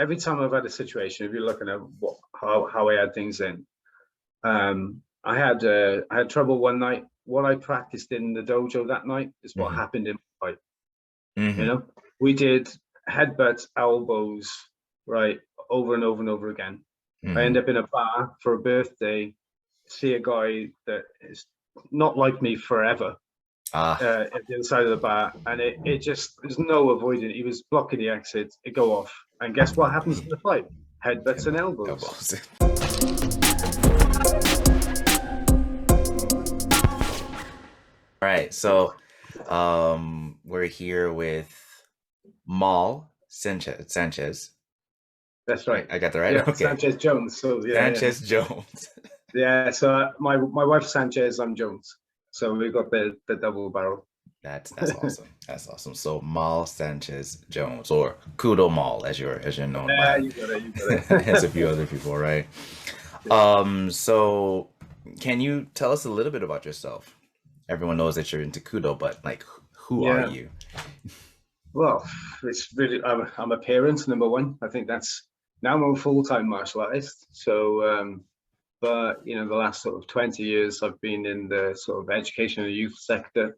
every time I've had a situation, if you're looking at how I had things in, I had trouble one night. What I practiced in the dojo that night is what happened in my fight. You know, we did headbutts, elbows, right, over and over and over again. I end up in a bar for a birthday, see a guy that is not like me forever at the other side of the bar, and it just, there's no avoiding it. He was blocking the exit, it go off, and guess what happens in the fight? Headbutts and elbows. All right, so we're here with Mal Sanchez. That's right. I got that right. Yeah, okay. Sanchez-Jones. So yeah, Sanchez-Jones. Yeah. So my wife's Sanchez, I'm Jones. So we got the double barrel. That's awesome. That's awesome. So Mal Sanchez-Jones, or Kudo Mal, as you're known by. You got it. As a few other people, right? So can you tell us a little bit about yourself? Everyone knows that you're into Kudo, but like, who are you? Well, it's really, I'm a parent, number one. I think that's, now I'm a full-time martial artist. So, but you know, the last sort of 20 years, I've been in the sort of education and youth sector,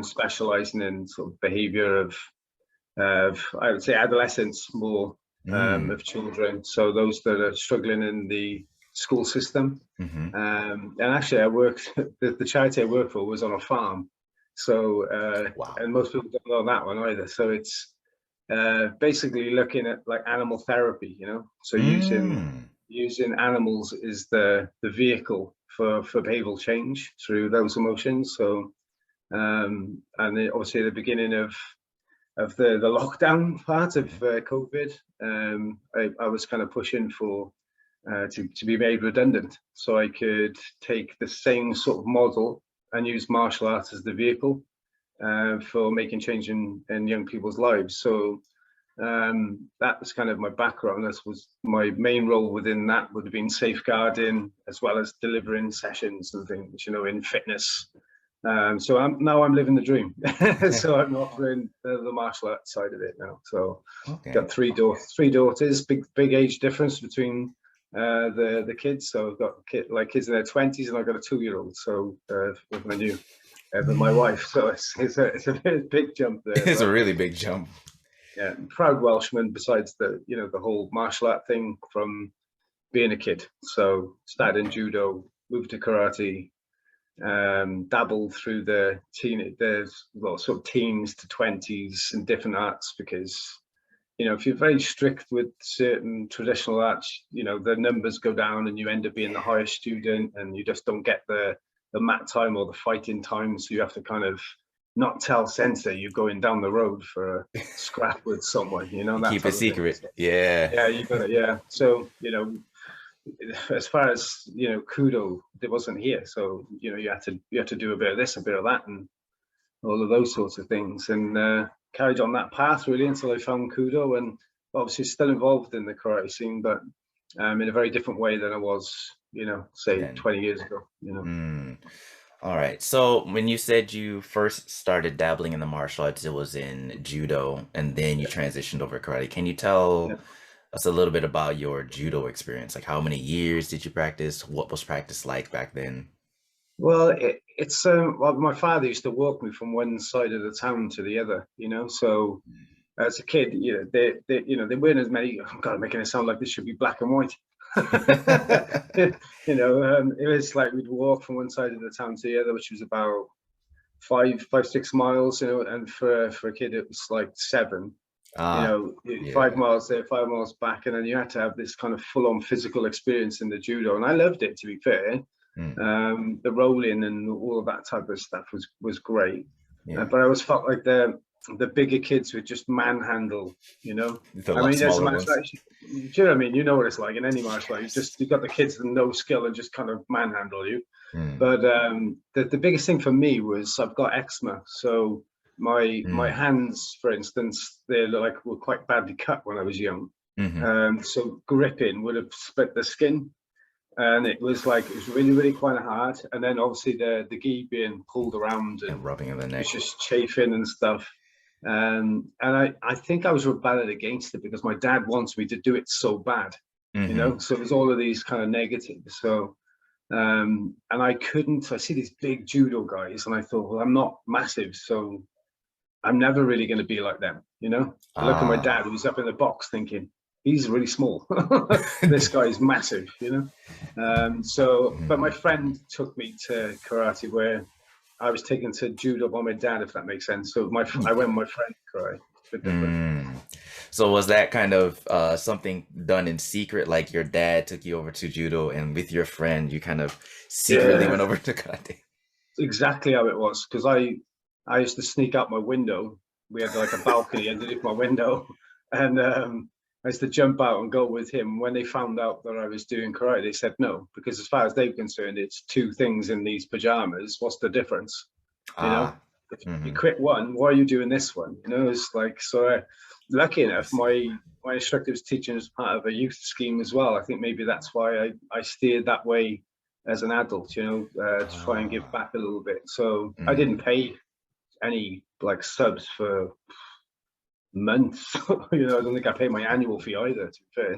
specializing in sort of behavior of I would say adolescents more, of children. So those that are struggling in the school system. And actually, I worked, the charity I work for was on a farm. So, and most people don't know that one either. So it's basically looking at like animal therapy, you know, so using animals is the vehicle for behavioral change through those emotions. So, and then obviously the beginning of the lockdown part of COVID, I was kind of pushing for to be made redundant, so I could take the same sort of model and use martial arts as the vehicle for making change in young people's lives. So that was kind of my background. This was my main role within that, would have been safeguarding as well as delivering sessions and things, you know, in fitness. So I'm living the dream. So I'm offering the martial arts side of it now. So got three daughters, big age difference between the kids. So I've got kids in their 20s, and I've got a 2-year-old. So with my new my wife. So it's a very big jump there. It's a really big jump. Yeah, proud Welshman. Besides the the whole martial art thing from being a kid. So started in judo, moved to karate. Dabbled through the sort of teens to 20s and different arts, because if you're very strict with certain traditional arts, the numbers go down and you end up being the highest student, and you just don't get the mat time or the fighting time, so you have to kind of not tell sensei you're going down the road for a scrap with someone, that keep a secret. So, yeah you got it. So as far as Kudo, it wasn't here, so you had to do a bit of this, a bit of that, and all of those sorts of things, and carried on that path really until I found Kudo, and obviously still involved in the karate scene, but in a very different way than I was say 20 years ago. All right, so when you said you first started dabbling in the martial arts, it was in judo, and then you transitioned over to karate. Can you tell us a little bit about your judo experience? Like, how many years did you practice? What was practice like back then? Well, it's well, my father used to walk me from one side of the town to the other, so as a kid, they weren't as many. Oh God, I'm making it sound like this should be black and white. It was like we'd walk from one side of the town to the other, which was about 5-6 miles, and for a kid it was like 7. 5 miles there, 5 miles back, and then you had to have this kind of full-on physical experience in the judo, and I loved it, to be fair. The rolling and all of that type of stuff was great, but I always felt like the bigger kids would just manhandle, I mean, as a martial art, do you know what I mean? You know what it's like in any martial art. You've got the kids with no skill and just kind of manhandle you. But the biggest thing for me was I've got eczema, so my hands, for instance, were quite badly cut when I was young. So gripping would have split the skin, and it was really, really quite hard. And then obviously the gi being pulled around and rubbing on the neck, just chafing and stuff. And I think I was rebelling against it because my dad wants me to do it so bad, you know. So there's all of these kind of negatives. So and I couldn't. I see these big judo guys, and I thought, well, I'm not massive, so I'm never really going to be like them, you know. I look at my dad, who's up in the box, thinking he's really small. This guy's massive, you know. But my friend took me to karate, where I was taken to judo by my dad, if that makes sense. So I went with my friend karate. It's a bit different. So was that kind of something done in secret, like your dad took you over to judo, and with your friend you kind of secretly went over to karate? Exactly how it was, because I used to sneak out my window. We had like a balcony underneath my window, and I used to jump out and go with him. When they found out that I was doing karate, they said no, because as far as they were concerned, it's two things in these pajamas. What's the difference? You know, if you quit one, why are you doing this one? You know, it's like, so lucky enough, my instructor was teaching as part of a youth scheme as well. I think maybe that's why I steered that way as an adult, you know, to try and give back a little bit. So I didn't pay any like subs for months. You know, I don't think I paid my annual fee either, to be fair.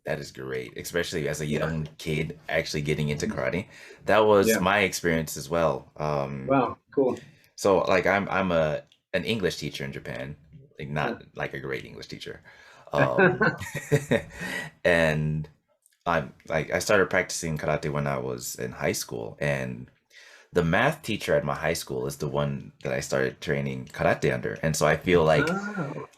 That is great, especially as a young kid actually getting into karate. That was my experience as well. Wow, cool. So like I'm an English teacher in Japan, like not like a great English teacher. And I started practicing karate when I was in high school, and the math teacher at my high school is the one that I started training karate under. And so I feel like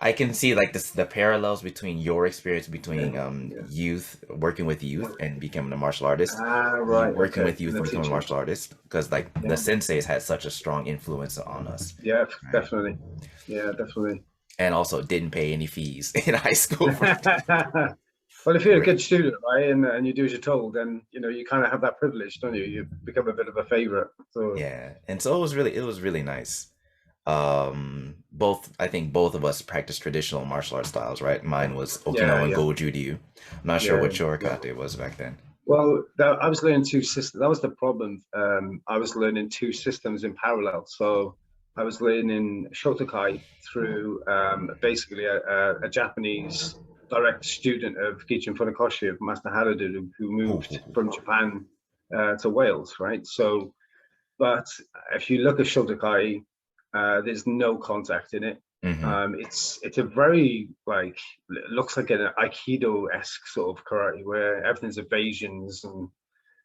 I can see like the parallels between your experience between youth, working with youth and becoming a martial artist, working with youth and becoming a martial artist, because like the senseis had such a strong influence on us. Yeah, definitely. Yeah, definitely. And also didn't pay any fees in high school. Well, if you're a good student, right, and you do as you're told, then you know you kind of have that privilege, don't you? You become a bit of a favorite. So yeah, and so it was really nice. I think both of us practiced traditional martial art styles, right? Mine was Okinawan Goju Ryu. I'm not sure what your karate was back then. Well, I was learning two systems. That was the problem. I was learning two systems in parallel. So I was learning Shotokai through basically a Japanese direct student of Kyokushin Funakoshi, of Master Harada, who moved from Japan to Wales, right? So, but if you look at Shotokai, there's no contact in it. It's a very like, it looks like an Aikido-esque sort of karate where everything's evasions, and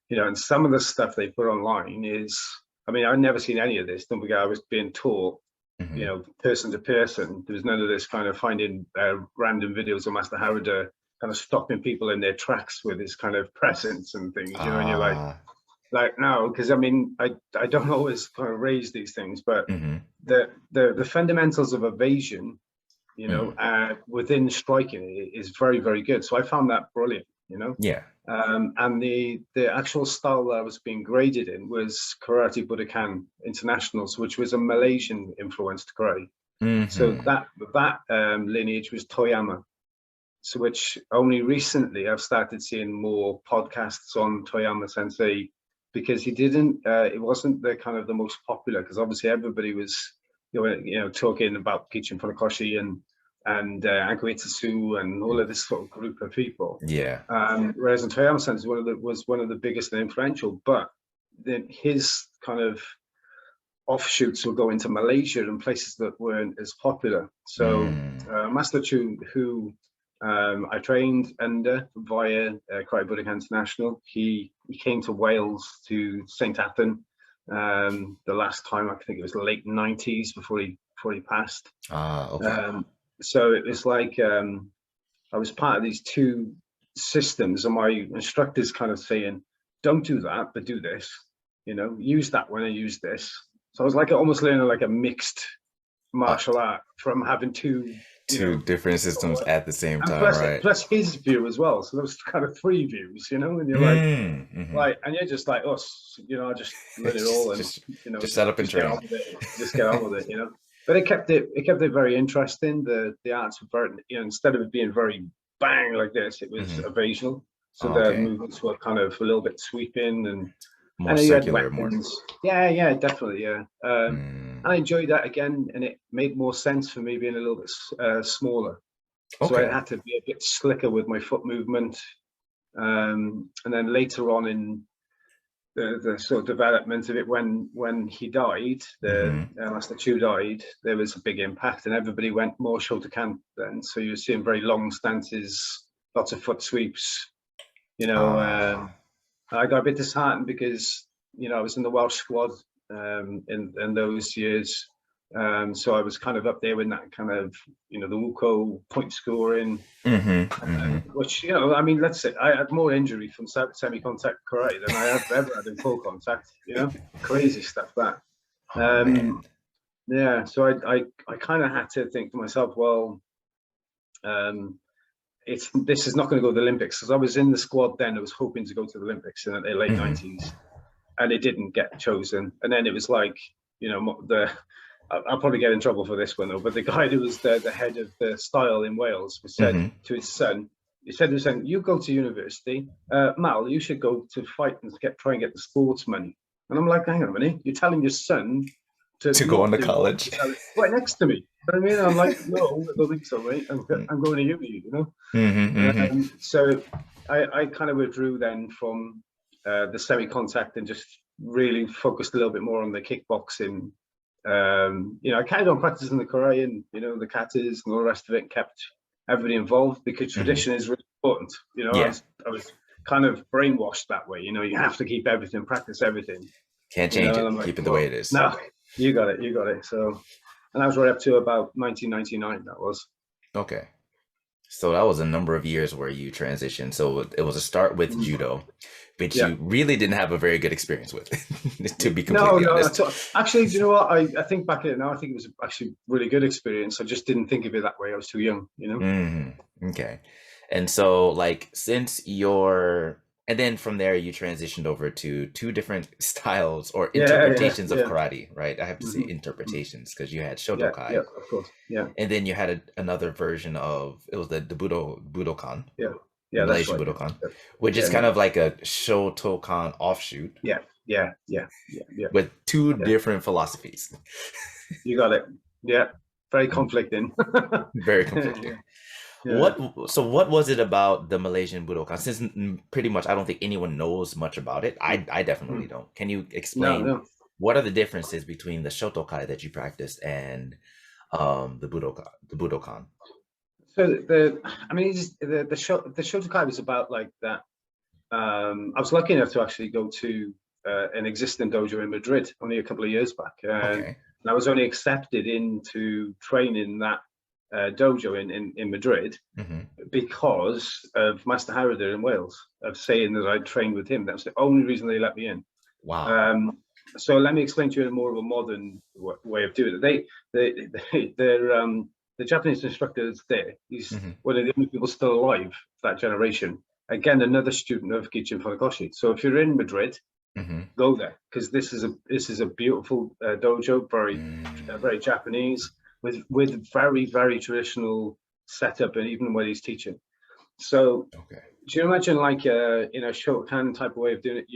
you know, and some of the stuff they put online is, I mean, I've never seen any of this. Don't forget, I was being taught, you know, person to person. There was none of this kind of finding random videos of Master Harada kind of stopping people in their tracks with his kind of presence and things, you know, and you're like no, because I mean, I don't always kind of raise these things, but the fundamentals of evasion, you know, within striking is very, very good. So I found that brilliant, you know. Yeah. And the actual style that I was being graded in was Karate Budokan Internationals, which was a Malaysian influenced karate. So that lineage was Toyama. So which only recently I've started seeing more podcasts on Toyama Sensei, because he didn't. It wasn't the kind of the most popular, because obviously everybody was you know talking about Kyokushin Funakoshi and Anko and all of this sort of group of people. Yeah. Whereas in Toyama Sensei was one of the biggest and influential, but then his kind of offshoots will go into Malaysia and places that weren't as popular. So Master Chu, who I trained under via Karate Budokan International, he came to Wales, to St Athan, the last time. I think it was the late 90s before he passed. Okay. So it was like I was part of these two systems, and my instructors kind of saying, don't do that, but do this, you know, use that one and use this. So I was like almost learning like a mixed martial art from having two different systems at the same time, right? Plus his view as well. So there was kind of three views, you know, and you're like, and you're just like us, you know, I just learn it all, and you know, just set up and train. Just get on with it, you know. But it kept it very interesting. The arts were very, you know, instead of it being very bang like this, it was evasional. So the movements were kind of a little bit sweeping and more circular, more. Yeah, definitely, yeah. I enjoyed that again, and it made more sense for me being a little bit smaller. So I Okay. had to be a bit slicker with my foot movement. And then later on in the sort of development of it, when he died, the Master Chu died, there was a big impact, and everybody went more Shotokan then. So you were seeing very long stances, lots of foot sweeps. You know, I got a bit disheartened because I was in the Welsh squad in those years. So I was kind of up there in that kind of, the Wuko point scoring, which, I mean, let's say I had more injury from semi-contact karate than I have ever had in full contact, crazy stuff that. Yeah, so I kind of had to think to myself, well, this is not going to go to the Olympics, because I was in the squad then. I was hoping to go to the Olympics in the late 90s, and it didn't get chosen. And then it was like, I'll probably get in trouble for this one though, but the guy who was the head of the style in Wales said to his son, you go to university, Mal, you should go to fight and try and get the sports money. And I'm like, hang on a minute, you're telling your son to go on to college right next to me. You know what I mean? I'm like, no, I don't think so, mate. I'm going to uni, So I kind of withdrew then from the semi-contact and just really focused a little bit more on the kickboxing. I carried on practicing the karate and the katas and all the rest of it, and kept everybody involved, because tradition is really important. I was kind of brainwashed that way. You have to keep everything, practice everything. Can't change it. Like, keep it the way it is. No, you got it. So, and I was right up to about 1999. That was. Okay. So that was a number of years where you transitioned. So it was a start with judo, which you really didn't have a very good experience with, to be completely honest. Actually, do you know what? I think back at it now, I think it was actually a really good experience. I just didn't think of it that way. I was too young, Okay. And so, and then from there, you transitioned over to two different styles or interpretations of karate, right? I have to say interpretations, because you had Shotokai. Yeah, of course. Yeah. And then you had another version of, it was the Budokan. Yeah, Malaysian Budokan, which is kind of like a Shotokan offshoot. Yeah. With two different philosophies. You got it. Yeah. Very conflicting. Very conflicting. Yeah. What was it about the Malaysian Budokan? Since pretty much I don't think anyone knows much about it. I definitely don't. Can you explain what are the differences between the Shotokai that you practiced and the Budokan? So the Shotokai was about like that. I was lucky enough to actually go to an existing dojo in Madrid only a couple of years back, and I was only accepted into training that dojo in Madrid because of Master Harrider in Wales, of saying that I'd trained with him. That was the only reason they let me in. Wow. So let me explain to you in more of a modern way of doing it. The Japanese instructor that's there, he's one of the only people still alive, that generation. Again, another student of Gichin Funakoshi. So if you're in Madrid, go there, because this is a beautiful dojo, very Japanese, with very, very traditional setup, and even when he's teaching. So do you imagine like in a Shotokan type of way of doing it,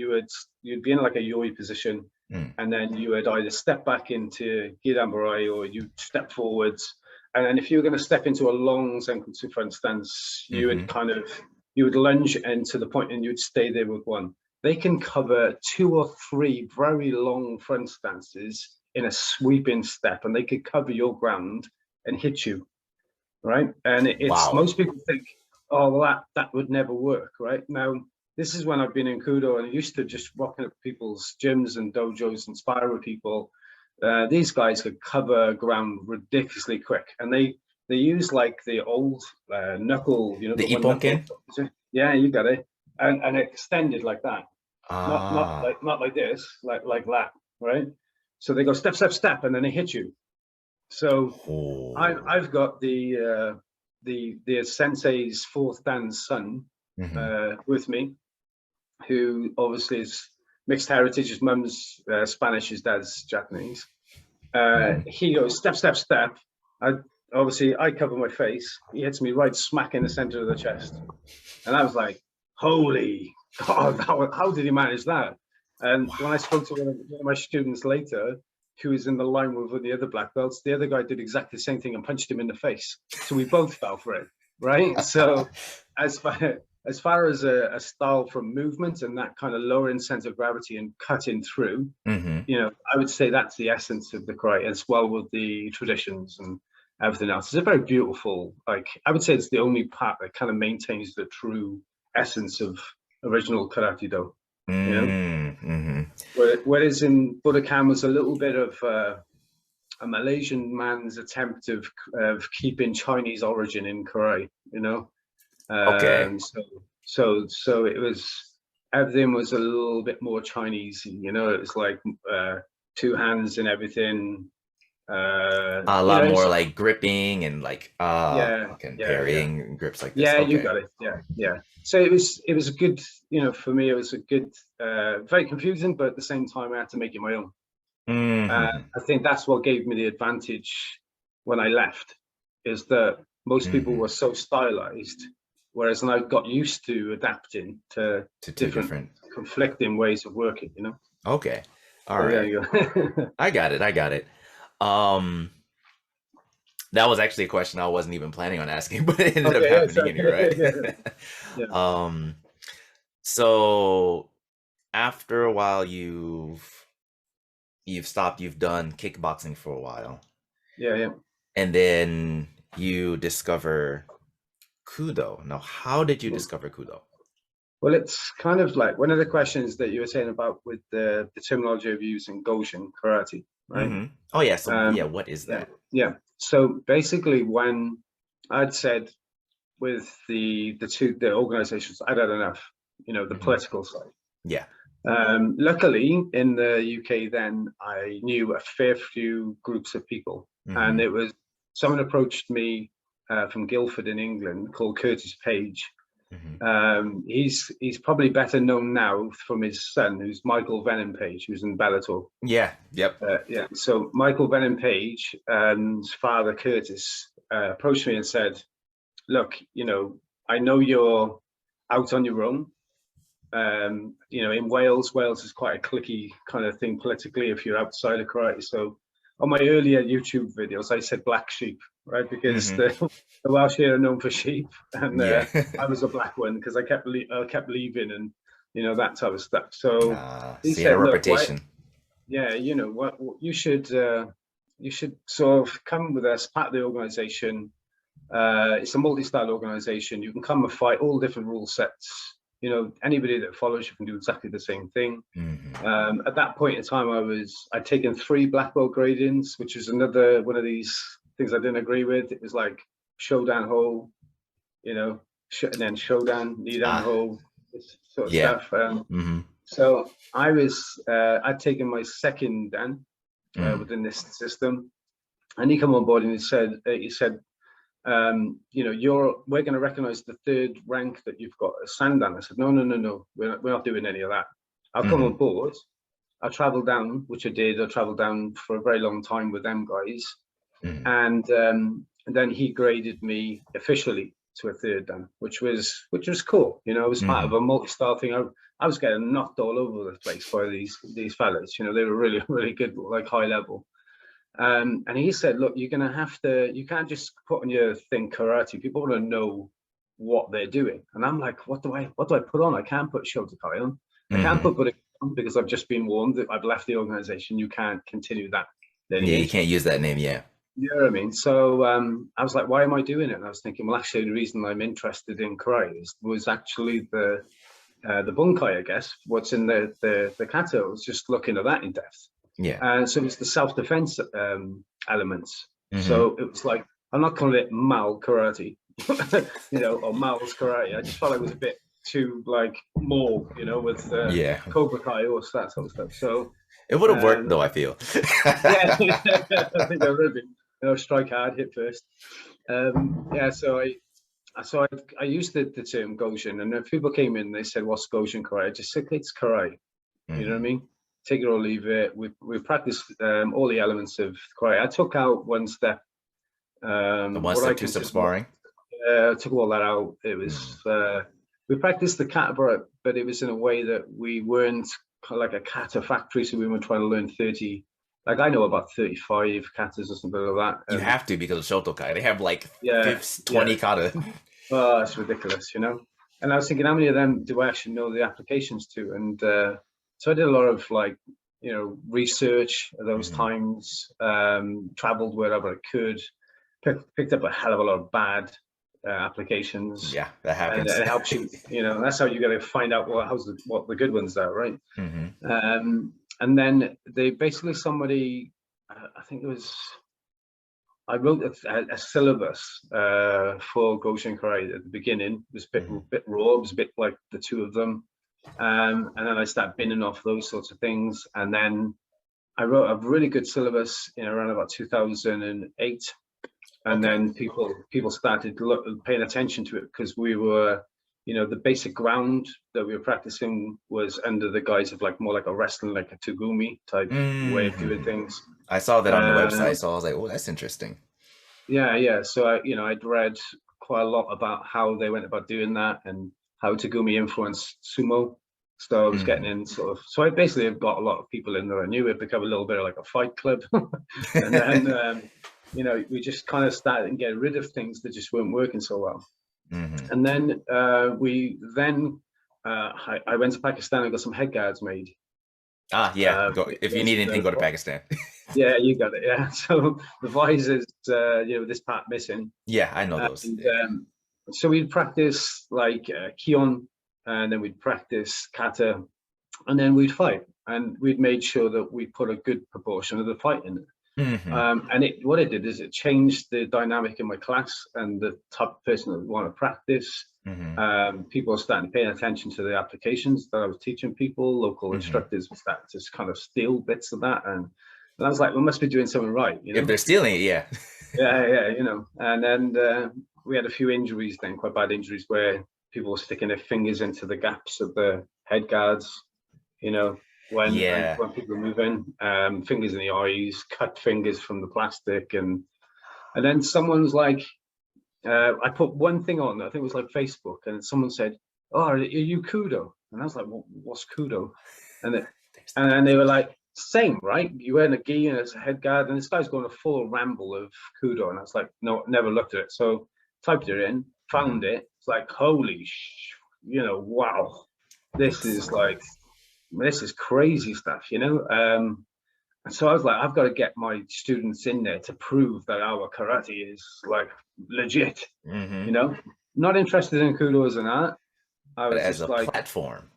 you'd be in like a yoi position, and then you would either step back into Gidanbarai or you step forwards. And then if you were going to step into a long Zenkutsu front stance, you would lunge into the point and you'd stay there with one. They can cover 2 or 3 very long front stances in a sweeping step, and they could cover your ground and hit you, right? And most people think, oh, well, that would never work, right? Now, this is when I've been in Kudo, and I used to just rocking up people's gyms and dojos and spar with people. These guys could cover ground ridiculously quick, and they use like the old knuckle, the ipponken. Yeah, you got it, and extended like that, not like this, like that, right? So they go step, step, step, and then they hit you. So I've got the sensei's 4th dan's son with me, who obviously is mixed heritage. His mum's Spanish, his dad's Japanese. He goes step, step, step. I cover my face. He hits me right smack in the center of the chest, and I was like, "Holy God! How did he manage that?" And when I spoke to one of my students later, who was in the line with the other black belts, the other guy did exactly the same thing and punched him in the face. So we both fell for it, right? So as far as a style from movement and that kind of lowering center of gravity and cutting through, you know, I would say that's the essence of the karate, as well with the traditions and everything else. It's a very beautiful, like, I would say it's the only part that kind of maintains the true essence of original karate do. You know, whereas in Budokan was a little bit of a Malaysian man's attempt of keeping Chinese origin in karate. You know, Okay. So it was, everything was a little bit more Chinese. You know, it was like two hands and everything. A You lot know, more like gripping and like parrying grips like this. yeah, Okay. you got it. Yeah. So it was a good, you know, for me it was a good, very confusing, but at the same time I had to make it my own. I think that's what gave me the advantage when I left, is that most people were so stylized, whereas I got used to adapting to different conflicting ways of working. You know. Okay. All so right. There you go. I got it. That was actually a question I wasn't even planning on asking, but it ended up happening anyway, right? So after a while, you've stopped, you've done kickboxing for a while. Yeah. And then you discover Kudo. Now, how did you discover Kudo? Well, it's kind of like one of the questions that you were saying about with the terminology of using Goshin Karate, right? Oh yeah, so what is that? Yeah. So basically, when I'd said with the organizations, I'd had enough, you know, the political side. Yeah. Luckily, in the UK then, I knew a fair few groups of people, and it was, someone approached me from Guildford in England called Curtis Page. He's probably better known now from his son, who's Michael Venom Page, who's in Bellator. Yeah. Yep. So Michael Venom Page and his father Curtis approached me and said, "Look, you know, I know you're out on your own. You know, in Wales is quite a cliquey kind of thing politically if you're outside of karate. So on my earlier YouTube videos, I said black sheep, right? Because the Welsh here are known for sheep, and I was a black one because I kept leaving, and you know, that type of stuff. So he said, reputation. You know what, you should sort of come with us, part of the organization. It's a multi-style organization. You can come and fight all different rule sets. You know, anybody that follows you can do exactly the same thing. At that point in time, I'd taken 3 black belt gradings, which is another one of these things I didn't agree with. It was like Shodan Ho, you know, and then Shodan, Nidan Ho, this sort of stuff. So I'd taken my second Dan within this system, and he came on board and he said, you know, we're going to recognize the 3rd rank that you've got as Sandan. I said, no, we're not doing any of that. I'll come on board. I'll travel down, which I did. I traveled down for a very long time with them guys, and then he graded me officially to a 3rd Dan, which was cool. You know, it was part of a multi-style thing. I was getting knocked all over the place by these fellas. You know, they were really, really good, like high level. And he said, look, you can't just put on your thing karate. People want to know what they're doing. And I'm like, what do I put on? I can't put Shotokai on. I can't put Budokan on because I've just been warned that I've left the organization. You can't continue that. Yeah, you can't use that name. Yeah. You know what I mean? So I was like, why am I doing it? And I was thinking, well, actually, the reason I'm interested in karate was actually the bunkai, I guess. What's in the kata. I was just looking at that in depth. Yeah. So it's the self-defense elements. So it was like, I'm not calling it Mal karate, you know, or Mal's karate. I just felt like it was a bit too like more, you know, with Cobra Kai or that sort of stuff. So it would have worked though, I feel. I think that would have been, you know, strike hard, hit first. So I used the term Goshin, and if people came in, they said, "What's Goshin karate?" I just said, "It's karate." You know what I mean? Take it or leave it. We practiced all the elements of karate. I took out one step. The 1 step, 2 step sparring. I took all that out. It was we practiced the kata, but it was in a way that we weren't like a kata factory, so we were trying to learn 30 like I know about 35 katas or something like that. You And have to because of Shotokai. They have like yeah, 20 kata. oh, it's ridiculous, And I was thinking, how many of them do I actually know the applications to? And so I did a lot of like, research at those times, traveled wherever I could, picked up a hell of a lot of bad applications. Yeah, that And happens. it helps you, that's how you got to find out what the good ones are, right? And then they basically I think it was, I wrote a syllabus for Kyokushin Karate at the beginning. It was a bit raw. It was a bit like the two of them. And then I started binning off those sorts of things. And then I wrote a really good syllabus in around about 2008. And then people started paying attention to it because we were, the basic ground that we were practicing was under the guise of like more like a wrestling, like a Tugumi type way of doing things. I saw that on the website, so I was like, oh, that's interesting. Yeah. So I'd read quite a lot about how they went about doing that and how Tagumi influenced sumo. So I was getting in so I basically have got a lot of people in there I knew. It become a little bit like a fight club. And then, we just kind of started getting rid of things that just weren't working so well. And then I went to Pakistan and got some head guards made. If you need anything, go to Pakistan. Yeah, you got it. Yeah. So the visors, this part missing. Yeah, I know those. And, so we'd practice like Kion, and then we'd practice kata, and then we'd fight. And we'd made sure that we put a good proportion of the fight in it. And what it did is it changed the dynamic in my class and the type of person that would want to practice. People were starting paying attention to the applications that I was teaching people. Local instructors were starting to kind of steal bits of that, and I was like, we must be doing something right. If they're stealing it, yeah. Yeah. And then we had a few injuries then, quite bad injuries, where people were sticking their fingers into the gaps of the head guards, when people move in, fingers in the eyes, cut fingers from the plastic. And then someone's like, I put one thing on, I think it was like Facebook, and someone said, oh, are you Kudo? And I was like, well, what's Kudo? And then they were like, same, right? You wear a gi and it's a head guard, and this guy's going a full ramble of Kudo. And I was like, no, never looked at it. So typed it in, found it. It's like, holy, wow, this is crazy stuff, And so I was like, I've got to get my students in there to prove that our karate is like legit, Not interested in Kudo as an art. I was as a platform.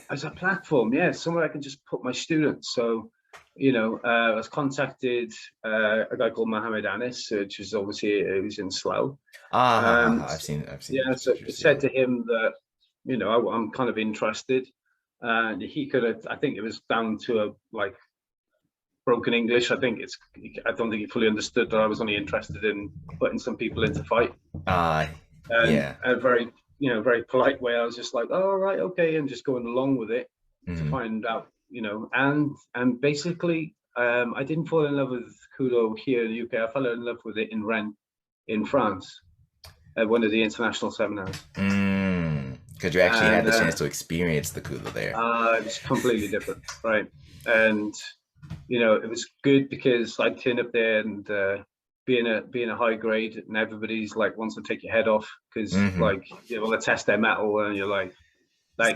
As a platform, yeah, somewhere I can just put my students. So, I was contacted a guy called Mohammed Anis, which is obviously it was in Slough. I've seen. Yeah, so it said to him that, I'm kind of interested, and he could have. I think it was down to broken English. I don't think he fully understood that I was only interested in putting some people into fight. A very very polite way. I was just like, oh, right, okay, and just going along with it to find out, and basically, I didn't fall in love with Kudo here in the UK. I fell in love with it in Rennes, in France, at one of the international seminars. Because you actually had the chance to experience the Kudo there. It's completely different, right? And it was good because I'd turn up there and being a high grade, and everybody's like wants to take your head off because want to test their metal, and you're like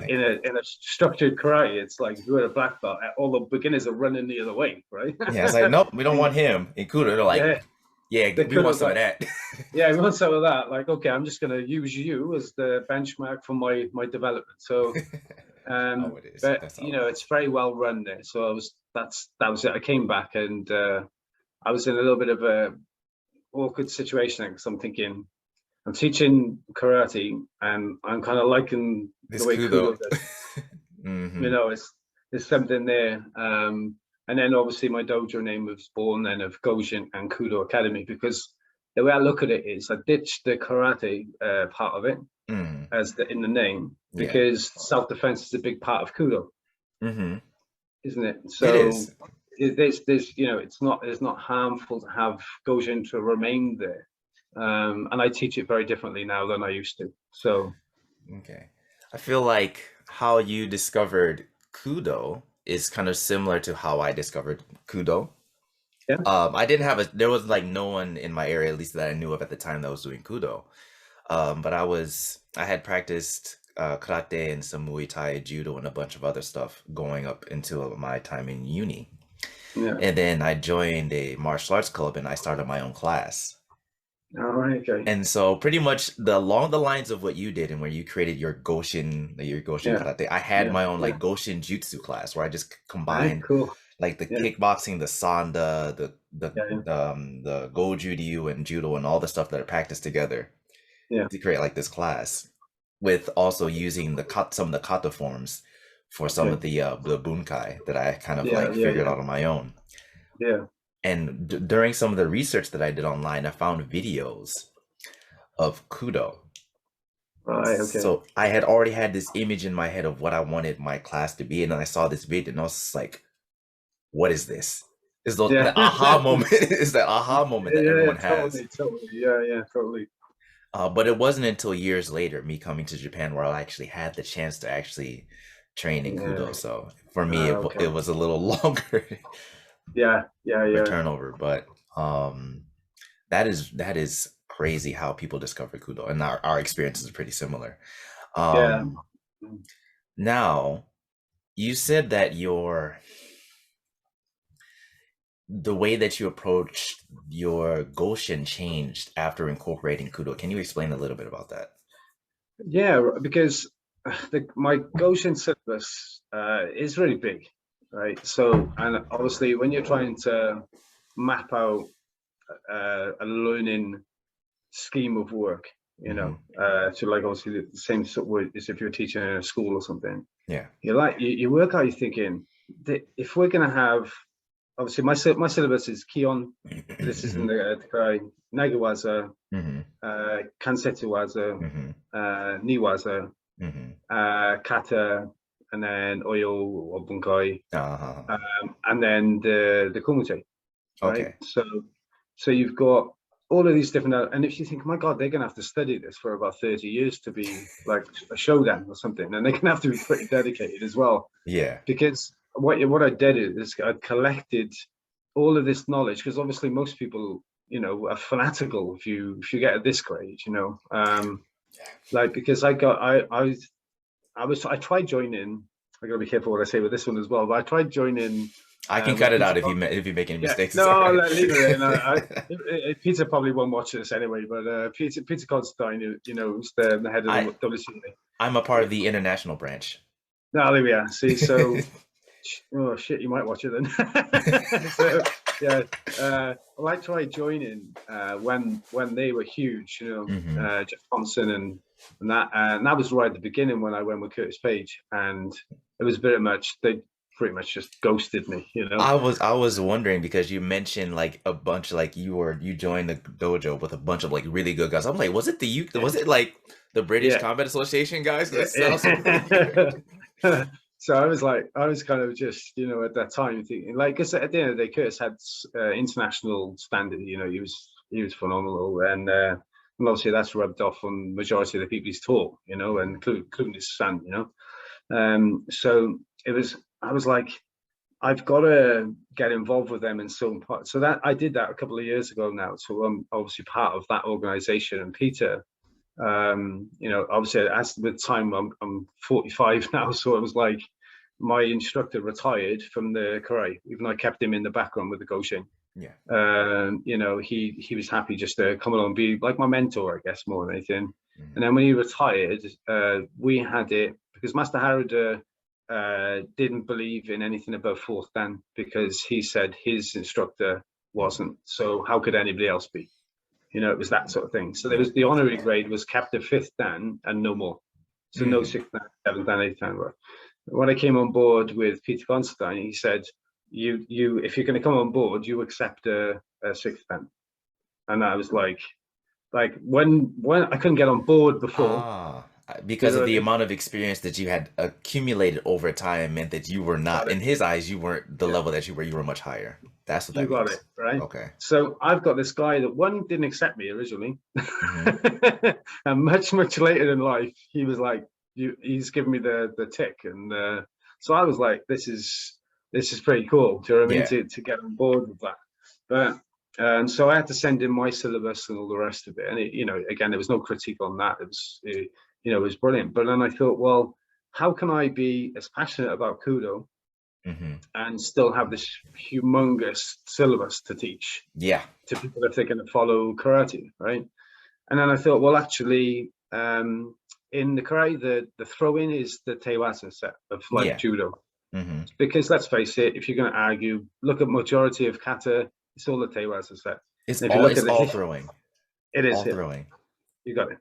in a structured karate, it's like you're a black belt, all the beginners are running the other way, right? Yeah, it's like, nope, we don't want him. In Kudo, they're like, we want some of that. Yeah, we want some of that. Like, okay, I'm just going to use you as the benchmark for my development. So, but it's very well run there. So that was it. I came back and I was in a little bit of a awkward situation because I'm thinking I'm teaching karate and I'm kind of liking this the way Kudo does. There's something there. And then obviously my dojo name was born then of Kyokushin and Kudo Academy, because the way I look at it is I ditched the karate part of it in the name, because self-defense is a big part of Kudo, isn't it? So it is. there's it's not harmful to have Kyokushin to remain there, and I teach it very differently now than I used to. So I feel like how you discovered Kudo is kind of similar to how I discovered Kudo. Yeah. I didn't have there was like no one in my area, at least that I knew of at the time, that was doing Kudo. But I had practiced karate and some Muay Thai, judo, and a bunch of other stuff going up until my time in uni. Yeah. And then I joined a martial arts club and I started my own class. All right. Okay. And so pretty much along the lines of what you did and where you created your Goshin Yeah. karate, I had Yeah. my own Yeah. like Goshin jutsu class where I just Right. combined Cool. like the Yeah. kickboxing, the sanda, Yeah. Yeah. the goju ryu and judo and all the stuff that are practiced together Yeah. to create like this class, with also using some of the kata forms for some Okay. of the bunkai that I kind of Yeah. like Yeah. figured Yeah. out on my own. Yeah. And during some of the research that I did online, I found videos of Kudo. Right. Okay. So I had already had this image in my head of what I wanted my class to be, and then I saw this video, and I was just like, "What is this?" Is Yeah. the aha moment? Is that aha moment that Yeah. everyone has? Totally. Totally. Yeah. Yeah. Totally. But it wasn't until years later, me coming to Japan, where I actually had the chance to actually train in Yeah. Kudo. So for me, it Okay. was a little longer Yeah. Yeah. of a Yeah. turnover, but that is crazy how people discover Kudo, and our experiences are pretty similar. Yeah. Um, Now, you said that the way that you approached your Goshin changed after incorporating Kudo. Can you explain a little bit about that? Yeah. Because my Goshen syllabus is really big, right? So, and obviously, when you're trying to map out a learning scheme of work, so like obviously the same sort of way as if you're teaching in a school or something. Yeah. You work out, you're thinking that if we're going to have, obviously my syllabus is Kion, this is in the Kai, Nagawaza, Kansetsuwaza, Niwaza, Kata, and then Oyo or Bunkai, and then the Kumite, right? Okay. So you've got all of these different, and if you think, my God, they're going to have to study this for about 30 years to be like a shodan or something, and they're going to have to be pretty dedicated as well. Yeah. Because what I did is I collected all of this knowledge, because obviously most people, are fanatical if you get at this grade, like, because I tried joining. I gotta be careful what I say with this one as well, but I tried joining. I can cut it out if you make any mistakes. No, I'll leave it in. Peter probably won't watch this anyway, but Peter Constantine, who's the head of the WCA. I'm a part of the international branch. No, there we are. See, so oh shit, you might watch it then. So yeah, well, I tried joining when they were huge, Jeff Thompson and that was right at the beginning when I went with Curtis Page, and it was very much they pretty much just ghosted me, I was wondering, because you mentioned like a bunch, like you joined the dojo with a bunch of like really good guys. I'm like, was it like the British Combat Association guys? That sounds so So I was kind of just, at that time thinking, like, because at the end of the day, Curtis had international standard. He was phenomenal, and obviously that's rubbed off on the majority of the people he's taught, and including his son, So I was like, I've got to get involved with them in some part. So that I did that a couple of years ago now. So I'm obviously part of that organization, and Peter. Obviously as with time, I'm 45 now, so it was like my instructor retired from the karate, even though I kept him in the background with the Goshin. He was happy just to come along and be like my mentor, I guess, more than anything. And then when he retired, we had it because Master Harada didn't believe in anything above fourth dan, because he said his instructor wasn't, so how could anybody else be? It was that sort of thing. So there was the honorary grade was captain fifth dan and no more. So no sixth dan, seventh dan, eighth dan. When I came on board with Peter Constantine, he said, "You, if you're going to come on board, you accept a sixth dan." And I was like when I couldn't get on board before. Because of the amount of experience that you had accumulated over time meant that you were not, in his eyes, you weren't the level that you were much higher. That's what that means. You got it, right? Okay. So I've got this guy that didn't accept me originally. And much later in life, he was like, he's given me the tick. And so I was like, this is pretty cool. Do you know what I mean? To get on board with that. But and so I had to send in my syllabus and all the rest of it. And again, there was no critique on that. It was brilliant. But then I thought, well, how can I be as passionate about Kudo and still have this humongous syllabus to teach to people if they're going to follow karate, right? And then I thought, well, actually, in the karate, the throw-in is the Teiwaza set of judo. Because let's face it, if you're going to argue, look at majority of kata, it's all the Teiwaza set. It's all throwing. It is all throwing. You got it.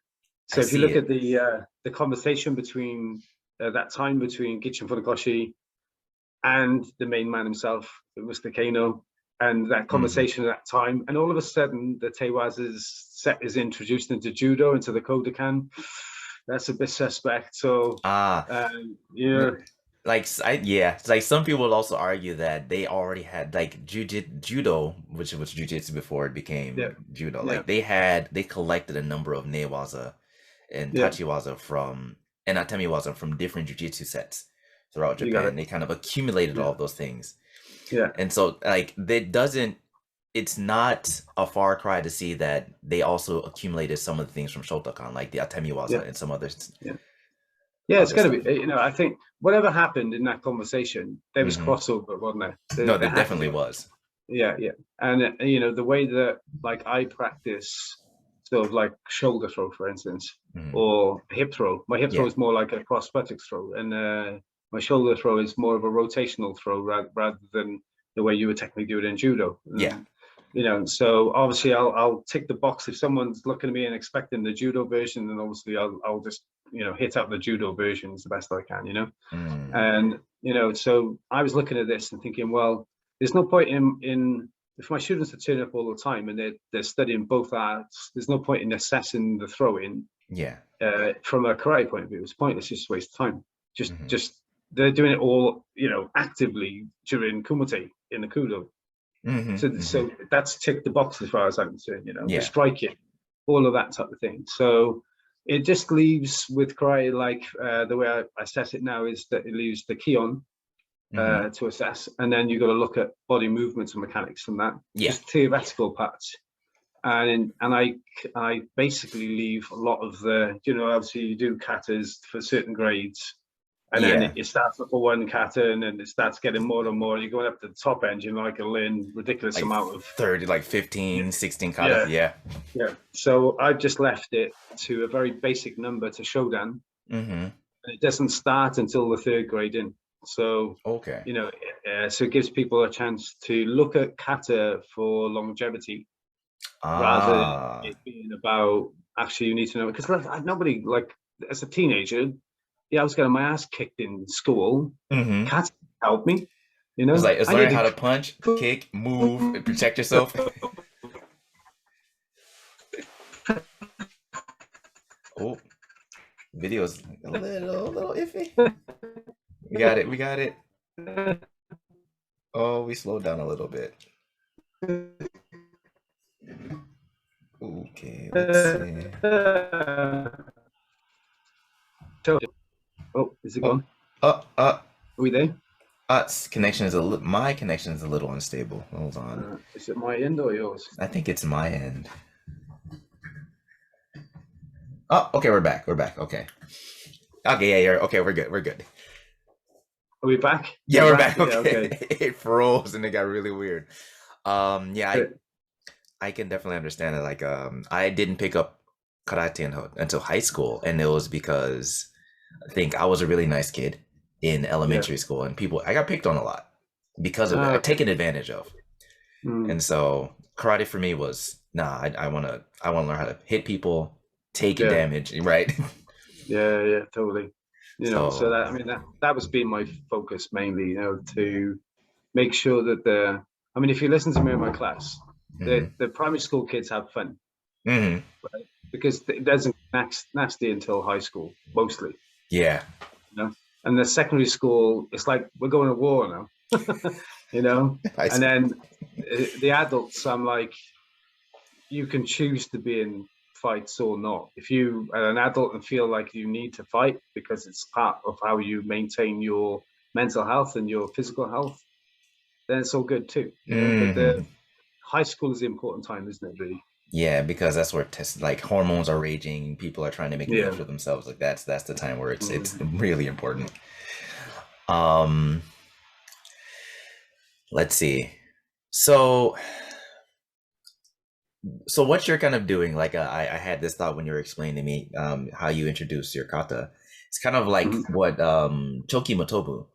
So if you look at the conversation between that time between Gichin Funakoshi and the main man himself, Mr. Kano, and that conversation at that time, and all of a sudden the Teiwaza's set is introduced into judo, into the Kodokan. That's a bit suspect. So it's like some people will also argue that they already had like judo, which was jujitsu before it became judo. Like they collected a number of newaza and tachiwaza and atemiwaza from different jujitsu sets throughout Japan. They kind of accumulated all of those things. Yeah. And so like it's not a far cry to see that they also accumulated some of the things from Shotokan, like the atemiwaza and some others. Yeah, it's going to be, I think whatever happened in that conversation, there was crossover, wasn't there? No, there definitely was. Yeah. And, the way that, like, I practice sort of like shoulder throw, for instance, or hip throw. My hip throw is more like a cross buttocks throw, and my shoulder throw is more of a rotational throw rather than the way you would technically do it in judo. So obviously I'll tick the box if someone's looking at me and expecting the judo version, then obviously I'll just hit up the judo versions the best I can, and so I was looking at this and thinking, well, there's no point in if my students are turning up all the time and they're studying both arts, there's no point in assessing the throw-in from a karate point of view. It's pointless, just waste of time. Just they're doing it all actively during kumite in the Kudo. So that's tick the box as far as I'm concerned, the strike it, all of that type of thing. So it just leaves with karate, like the way I assess it now is that it leaves the kion to assess, and then you've got to look at body movements and mechanics from that, just theoretical parts. And I basically leave a lot of the, obviously you do katas for certain grades. And then it starts with one kata, and then it starts getting more and more. You're going up to the top end, like a learn ridiculous amount of 30, like 15, 16 kata. Yeah. So I've just left it to a very basic number to Shodan. And it doesn't start until the third grade in. So so it gives people a chance to look at kata for longevity rather than it being about actually you need to know, because nobody, like, as a teenager, I was getting my ass kicked in school. Kata helped me, It's like it's learning how to punch, kick, move, and protect yourself. Oh, video's a little iffy. We got it. Oh, we slowed down a little bit. Okay, let's see. Oh, is it gone? Are we there? My connection is a little unstable. Hold on. Is it my end or yours? I think it's my end. Oh, okay, we're back. Okay. Okay, yeah, okay, we're good. Are we back? Yeah, we're back. Okay. It froze and it got really weird. I can definitely understand it. Like, I didn't pick up karate until high school, and it was because I think I was a really nice kid in elementary school, and I got picked on a lot because of it, taken advantage of. And so karate for me was, I want to learn how to hit people, take damage, right? Yeah, totally. So that that was being my focus mainly, to make sure that if you listen to me in my class, the primary school kids have fun, right? Because it doesn't nasty until high school, mostly. Yeah. And the secondary school, it's like we're going to war now, And then the adults, I'm like, you can choose to be in fights or not. If you are an adult and feel like you need to fight because it's part of how you maintain your mental health and your physical health, then it's all good too. But the high school is the important time, isn't it? Really? Yeah, because that's where like hormones are raging, people are trying to make names Yeah. for themselves. Like that's the time where it's Mhm. really important. Um, let's see. So what you're kind of doing, like I had this thought when you were explaining to me how you introduced your kata. It's kind of like Mhm. what Choki Motobu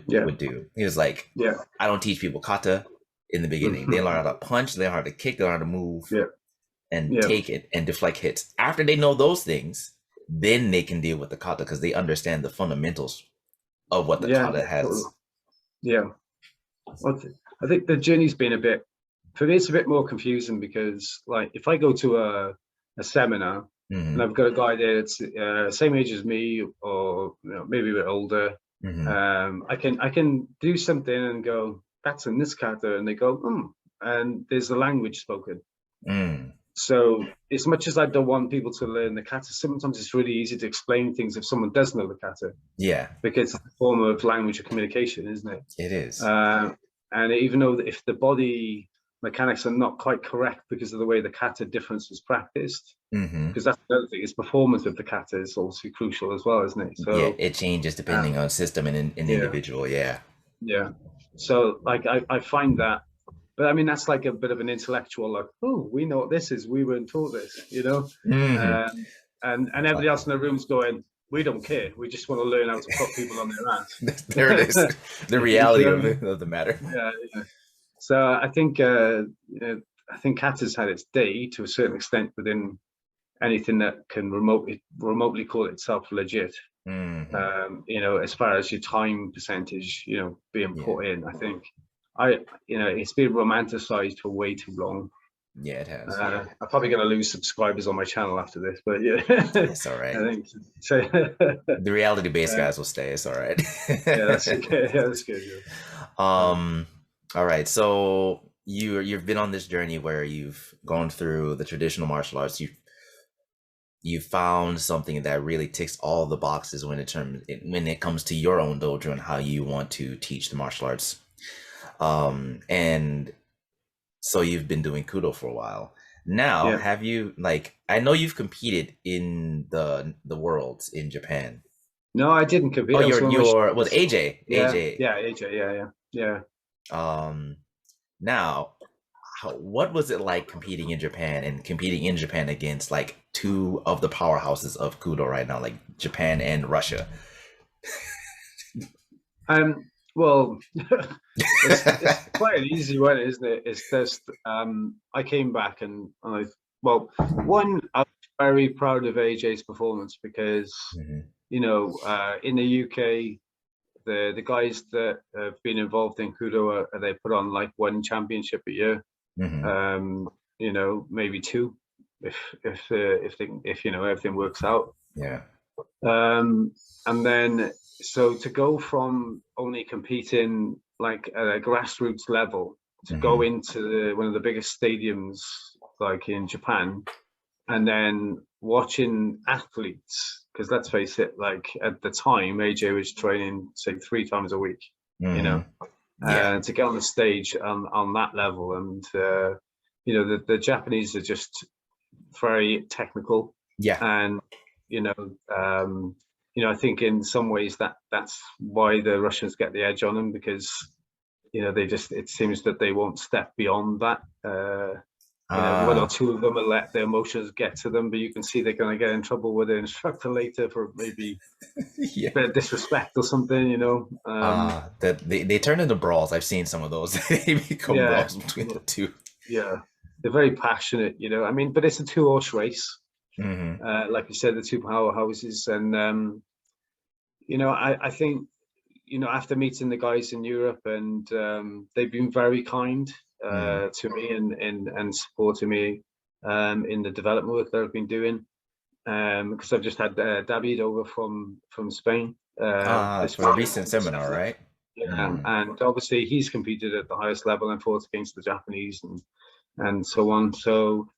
Yeah. would do. He was like, Yeah. I don't teach people kata in the beginning. They Mhm. learn how to punch, they learn how to kick, they learn how to move Yeah. and Yeah. take it and deflect hits. After they know those things, then they can deal with the kata because they understand the fundamentals of what the Yeah. kata Totally. has. Yeah. Okay. I think the journey's been a bit, for me, it's a bit more confusing because, like, if I go to a seminar and Hmm. I've got a guy there that's same age as me, or maybe a bit older, Hmm. I can do something and go, that's in this kata, and they go, and there's the language spoken. Mm. So as much as I don't want people to learn the kata, sometimes it's really easy to explain things if someone does know the kata, Yeah, because it's a form of language of communication, isn't it? it is. And even though if the body mechanics are not quite correct because of the way the kata difference is practiced, Hmm. because that's another thing, is performance of the kata is also crucial as well, isn't it? Yeah, So it changes depending on system and an yeah, individual. Yeah. yeah. So like I find that, but I mean that's like a bit of an intellectual, like, oh, we know what this is, we weren't taught this, Hmm. um, and everybody else in the room's going, we don't care, we just want to learn how to put people on There it is. their ass. The You see reality what I of mean? the matter. Yeah, yeah. So I think kata's had its day to a certain extent within anything that can remotely call itself legit. Hmm. As far as your time percentage, being Yeah. put in, I think it's been romanticized for way too long. Yeah, it has. I'm probably going to lose subscribers on my channel after this, but yeah, It's all I right. think so. The reality-based uh, guys will stay. It's all right. yeah, that's okay. Yeah, that's good. Yeah. Um, all right. So you've been on this journey where you've gone through the traditional martial arts. You found something that really ticks all the boxes when it comes to your own dojo and how you want to teach the martial arts. And so you've been doing Kudo for a while. Now, Yeah. have you I know you've competed in the worlds in Japan. No, I didn't Oh, compete. I was one of my you're with students. AJ. Yeah, AJ. yeah, AJ. Yeah. Um, now, what was it like competing in Japan and competing in Japan against like two of the powerhouses of Kudo right now, like Japan and Russia? Well, it's quite an easy one, isn't it? It's just I came back and one, I was very proud of AJ's performance because Hmm. in the UK, the guys that have been involved in Kudo they put on like one championship a year, Hmm. maybe two, if everything works out. Yeah. Um, and then, so to go from only competing like at a grassroots level to go Hmm. into one of the biggest stadiums like in Japan, and then watching athletes, because let's face it, like at the time, AJ was training say 3 times a week, you Hmm. know, Yeah. to get on the stage on that level, and the Japanese are just very technical, Yeah. and you know I think in some ways that's why the Russians get the edge on them, because it seems that they won't step beyond that. One or Uh, two of them will let their emotions get to them, but you can see they're going to get in trouble with the instructor later for maybe yeah. a bit of disrespect or something. That they turn into brawls. I've seen some of those. They become Yeah, brawls between the two. yeah, they're very passionate. I mean, but it's a two-horse race. Hmm. Like you said, the two powerhouses, and I think after meeting the guys in Europe, and they've been very kind Mm. to me and supporting me in the development work that I've been doing. Because I've just had David over from Spain this For a weekend. recent seminar, right? Yeah, Mm. and obviously he's competed at the highest level and fought against the Japanese and so on. So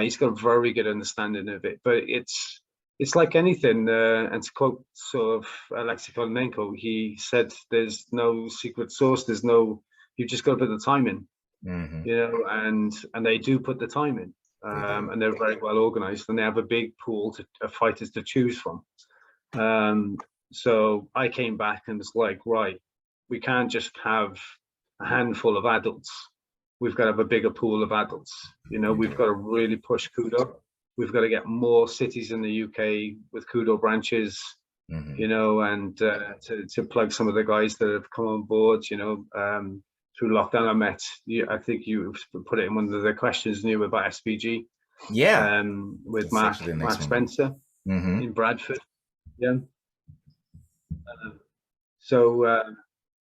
he's got a very good understanding of it. But it's like anything. And to quote sort of Alexei Kononenko, he said, "There's no secret sauce. You've just got to put the time in." Mm-hmm. you know, and they do put the time in, They do. and they're very well organized, and they have a big pool of fighters to choose from. So I came back and was like, right, we can't just have a handful of adults. We've got to have a bigger pool of adults. You know, You we've do. got to really push Kudo. We've got to get more cities in the UK with Kudo branches, Mm-hmm. you know, and to plug some of the guys that have come on board, you know, through lockdown. I met you, I think you put it in one of the questions new about SPG, Yeah. with That's actually the next Mark one. Spencer Mm-hmm. in Bradford. Yeah. So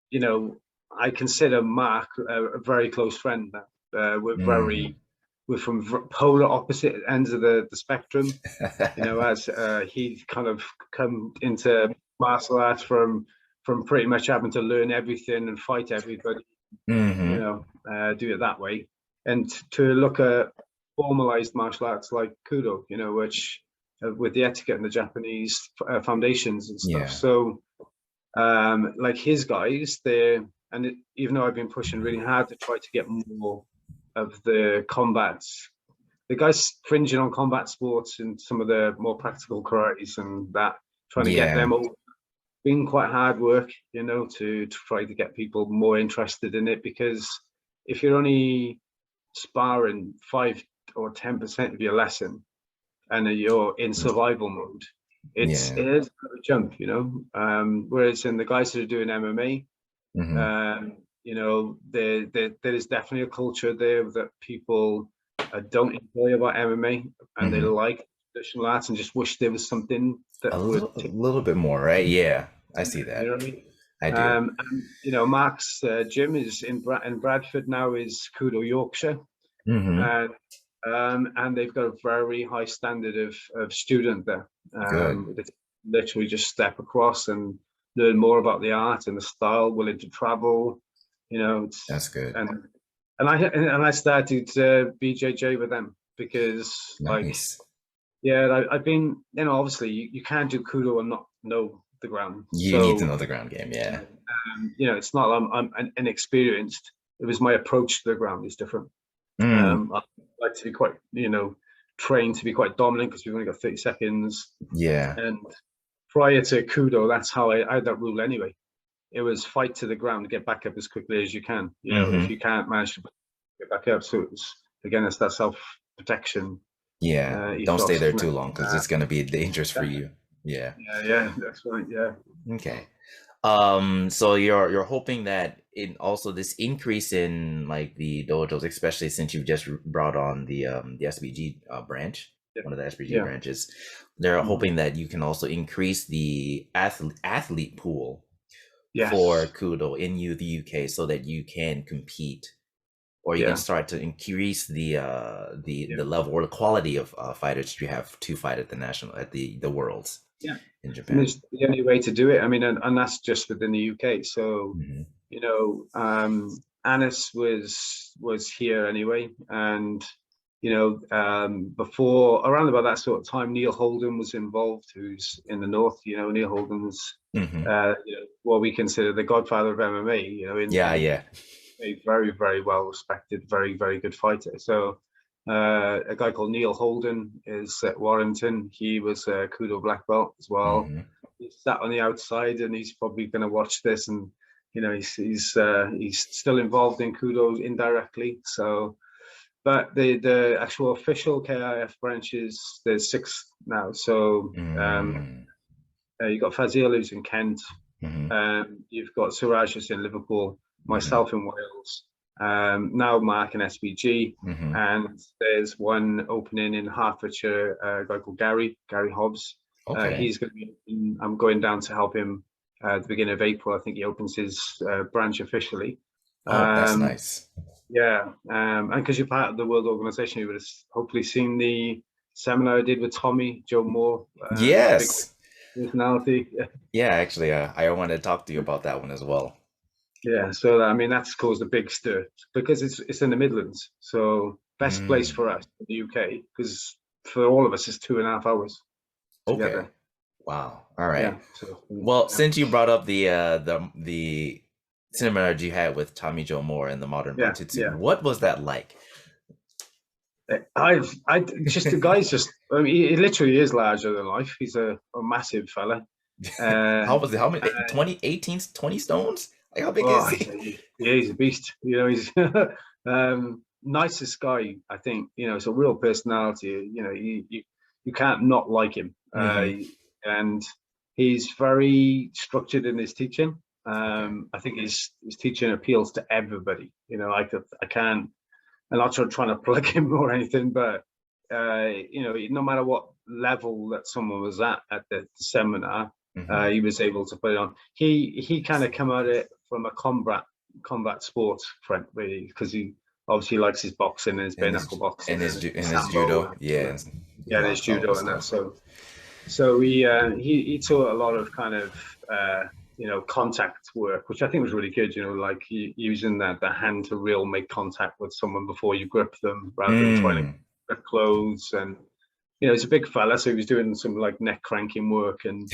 you know, I consider Mark a very close friend now. We're from polar opposite ends of the spectrum. You know, as he kind of come into martial arts from pretty much having to learn everything and fight everybody. Mm-hmm. You know, do it that way, and to look at formalized martial arts like Kudo. You know, which with the etiquette and the Japanese foundations and stuff. Yeah. So like his guys, even though I've been pushing really hard to try to get more of the combats, the guys fringing on combat sports and some of the more practical karates and that, trying to get them over, been quite hard work, you know, to try to get people more interested in it, because if you're only sparring 5 or 10% of your lesson and you're in survival mode, it is a jump, you know. Whereas in the guys that are doing MMA, Mm-hmm. you know, there is definitely a culture there that people don't enjoy about MMA, and they Mm-hmm. like traditional arts and just wish there was something that would A little bit more, right? Yeah, I see you know that. what I mean? I do. And you know, Mark's gym is in Bradford now, is Kudo Yorkshire, Mm-hmm. and they've got a very high standard of student there. Good. They literally just step across and learn more about the art and the style, willing to travel. You know, That's good. and I started BJJ with them because, like, Nice. yeah, I've been, you know, obviously you can't do Kudo and not know the ground. You need to So know the ground game, yeah. you know, it's not I'm inexperienced. It was my approach to the ground is different. Mm, I like to be quite, you know, trained to be quite dominant because we've only got 30 seconds. yeah. And prior to Kudo, that's how I had that rule anyway. It was fight to the ground, get back up as quickly as you can. You know, if Mm-hmm. you can't manage to get back up, so it's again, it's that self protection Yeah. Don't stay ethos, there isn't too it? long because it's gonna be dangerous for you. Yeah. Yeah, that's right. Yeah, Okay. So you're hoping that in also this increase in like the dojos, especially since you just brought on the SBG branch, yeah, one of the SBG yeah. branches, they're Mm. hoping that you can also increase the athlete pool for Yes, Kudo in the UK so that you can compete or you can yeah, start to increase the yeah, level or the quality of fighters that you have to fight at the national at the worlds yeah. in And Japan. it's the only way to do it. I mean, and that's just within the UK. So, Mm-hmm. you know, Anis was here anyway, and you know, before around about that sort of time, Neil Holden was involved, who's in the north. You know, Neil Holden's, Mm-hmm. you know, what we consider the godfather of MMA. You know, Yeah, in yeah. a very, very well respected, very, very good fighter. So a guy called Neil Holden is at Warrington. He was a Kudo black belt as well. Mm-hmm. He's sat on the outside, and he's probably going to watch this, and you know he's still involved in Kudo indirectly. So, but the actual official KIF branches, there's 6 now. So Mm-hmm. you've got Fazil, who's in Kent. Mm-hmm. You've got Sirajas in Liverpool, Mm-hmm. myself in Wales, now Mark in SBG, Mm-hmm. and there's one opening in Hertfordshire, a guy called Gary Hobbs. Okay. He's going to be, I'm going down to help him at the beginning of April. I think he opens his branch officially. Oh, that's Um, nice. yeah, and because you're part of the World Organization, you would have hopefully seen the seminar I did with Tommy Joe Moore, big Yes. personality. Yeah, actually, I wanted to talk to you about that one as well. Yeah, so I mean that's caused a big stir because it's in the Midlands. So best place for Mm. us in the UK, because for all of us it's 2.5 hours to get Okay. there. Wow. All right. Yeah. So Well, yeah. since you brought up the seminar you had with Tommy Joe Moore and the modern Yeah, Bututsu. yeah. What was that like? I just the guy's just. I mean, he literally is larger than life. He's a massive fella. How was it? How many? And 20, 18, 20 stones? Like how big is oh, he? yeah, he's a beast. You know, he's nicest guy. I think it's a real personality. You can't not like him. Hmm. And he's very structured in his teaching. Okay. I think his teaching appeals to everybody. I can't. I'm not trying to plug him or anything, but no matter what level that someone was at the seminar, Hmm. he was able to put it on. He kind of come at it from a combat sports front, really, because he obviously likes his boxing and his bare And knuckle boxing and and his his sambo judo, and yeah, yeah, and his a lot of judo and that. stuff. So he taught a lot of kind of contact work, which I think was really good. Like using the hand to real make contact with someone before you grip them, rather than trying to Mm. grip clothes. And he's a big fella, so he was doing some like neck cranking work and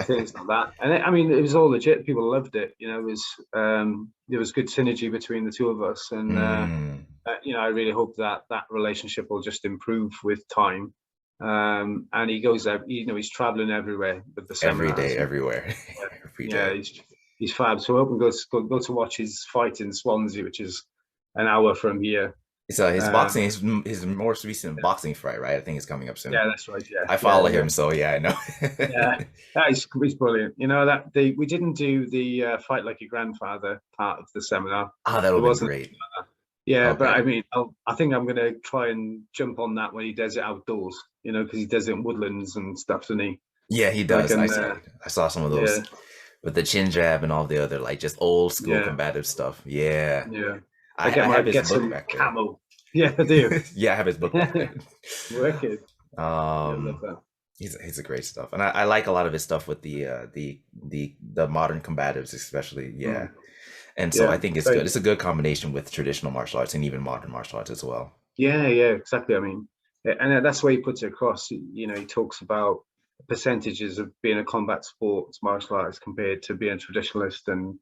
things like that. And I mean, it was all legit. People loved it. There was good synergy between the two of us, and Mm. I really hope that relationship will just improve with time. And he goes out, he's traveling everywhere with the Every seminars. day, everywhere, Yeah, every yeah, day. he's fab. So I hope and go to watch his fight in Swansea, which is an hour from here. So his Um, boxing, his most recent boxing fight, right? I think is coming up soon. yeah, that's right. Yeah, I yeah, follow yeah, him, so yeah, I know. yeah. He's brilliant. We didn't do the fight like your grandfather part of the seminar. Oh, that It would have been wasn't. great. Yeah, but I Okay. mean, I think I'm gonna try and jump on that when he does it outdoors. Because he does it in woodlands and stuff, doesn't he? Yeah, he And I does. can, I saw some of yeah, those with the chin jab and all the other like just old school yeah, combative stuff. Yeah. yeah. I get I my have his get book some back there. camo. Yeah, I do. Yeah, I have his book back there. Wicked. Yeah, I love Um, that. he's a great stuff, and I like a lot of his stuff with the modern combatives, especially. Yeah, Mm, and so I yeah, think it's very good. It's a good. good combination with traditional martial arts and even modern martial arts as well. Yeah, yeah, exactly. I mean, and that's where he puts it across. He talks about percentages of being a combat sports martial arts compared to being a traditionalist, and